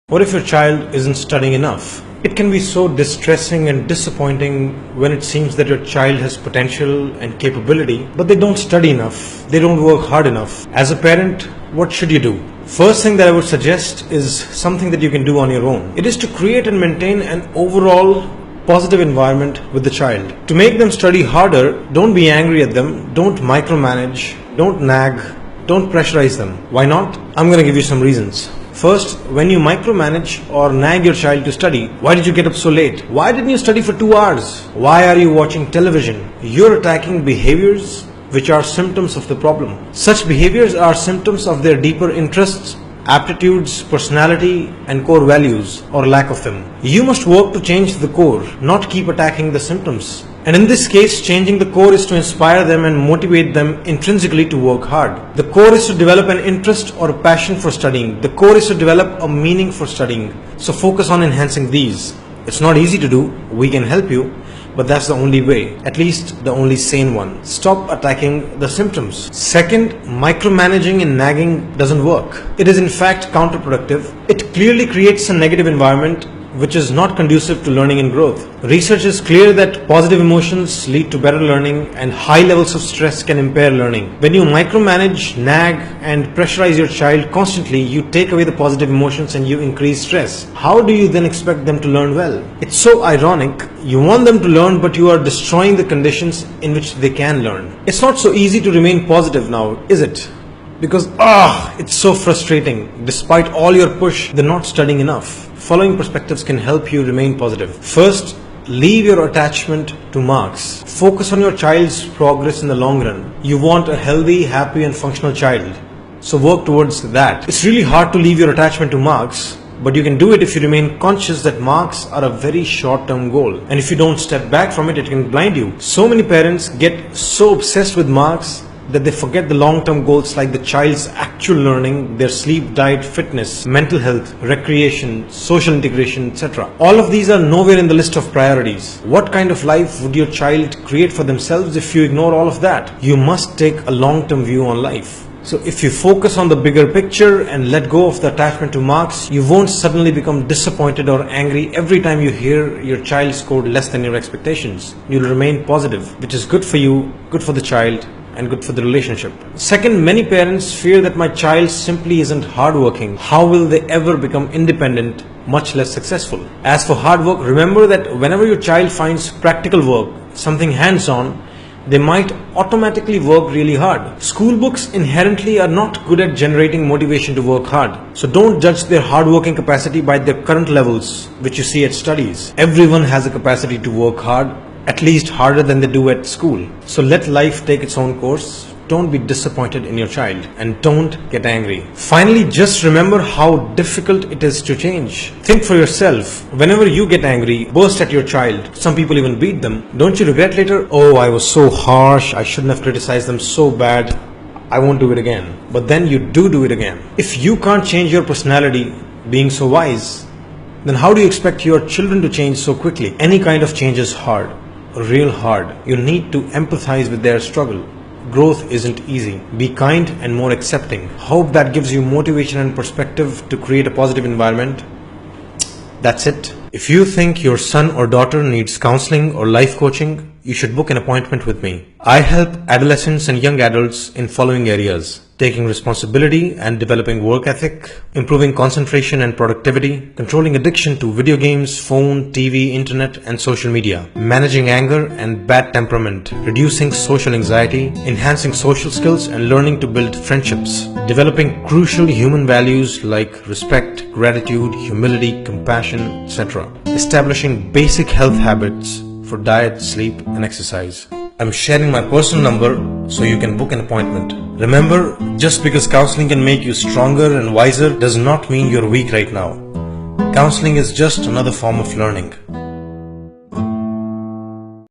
What if your child isn't studying enough? It can be so distressing and disappointing when it seems that your child has potential and capability, but they don't study enough, they don't work hard enough. As a parent, what should you do? First thing that I would suggest is something that you can do on your own. It is to create and maintain an overall positive environment with the child. To make them study harder, don't be angry at them, don't micromanage, don't nag, don't pressurize them. Why not? I'm going to give you some reasons. First, when you micromanage or nag your child to study, why did you get up so late? Why didn't you study for 2 hours? Why are you watching television? You're attacking behaviors which are symptoms of the problem. Such behaviors are symptoms of their deeper interests, aptitudes, personality, and core values, or lack of them. You must work to change the core, not keep attacking the symptoms. And in this case, changing the core is to inspire them and motivate them intrinsically to work hard. The core is to develop an interest or a passion for studying. The core is to develop a meaning for studying. So focus on enhancing these. It's not easy to do. We can help you. But that's the only way, at least the only sane one. Stop attacking the symptoms. Second, micromanaging and nagging doesn't work. It is in fact counterproductive. It clearly creates a negative environment which is not conducive to learning and growth. Research is clear that positive emotions lead to better learning and high levels of stress can impair learning. When you micromanage, nag and pressurize your child constantly, you take away the positive emotions and you increase stress. How do you then expect them to learn well? It's so ironic. You want them to learn, but you are destroying the conditions in which they can learn. It's not so easy to remain positive now, is it? Because it's so frustrating. Despite all your push, they're not studying enough. Following perspectives can help you remain positive. First, leave your attachment to marks. Focus on your child's progress in the long run. You want a healthy, happy and functional child. So work towards that. It's really hard to leave your attachment to marks, but you can do it if you remain conscious that marks are a very short-term goal. And if you don't step back from it, it can blind you. So many parents get so obsessed with marks that they forget the long-term goals like the child's actual learning, their sleep, diet, fitness, mental health, recreation, social integration, etc. All of these are nowhere in the list of priorities. What kind of life would your child create for themselves if you ignore all of that? You must take a long-term view on life. So if you focus on the bigger picture and let go of the attachment to marks, you won't suddenly become disappointed or angry every time you hear your child scored less than your expectations. You'll remain positive, which is good for you, good for the child, and good for the relationship. Second, many parents fear that my child simply isn't hardworking. How will they ever become independent, much less successful? As for hard work, remember that whenever your child finds practical work, something hands-on, they might automatically work really hard. School books inherently are not good at generating motivation to work hard. So don't judge their hardworking capacity by their current levels, which you see at studies. Everyone has a capacity to work hard, at least harder than they do at school. So let life take its own course. Don't be disappointed in your child and don't get angry. Finally, just remember how difficult it is to change. Think for yourself. Whenever you get angry, burst at your child, some people even beat them, don't you regret later? Oh, I was so harsh. I shouldn't have criticized them so bad. I won't do it again. But then you do it again. If you can't change your personality, being so wise, then how do you expect your children to change so quickly? Any kind of change is hard. Real hard. You need to empathize with their struggle. Growth isn't easy. Be kind and more accepting. Hope that gives you motivation and perspective to create a positive environment. That's it. If you think your son or daughter needs counseling or life coaching, you should book an appointment with me. I help adolescents and young adults in following areas: taking responsibility and developing work ethic, improving concentration and productivity, controlling addiction to video games, phone, TV, internet and social media, managing anger and bad temperament, reducing social anxiety, enhancing social skills and learning to build friendships, developing crucial human values like respect, gratitude, humility, compassion, etc., establishing basic health habits for diet, sleep and exercise. I'm sharing my personal number so you can book an appointment. Remember, just because counseling can make you stronger and wiser does not mean you're weak right now. Counseling is just another form of learning.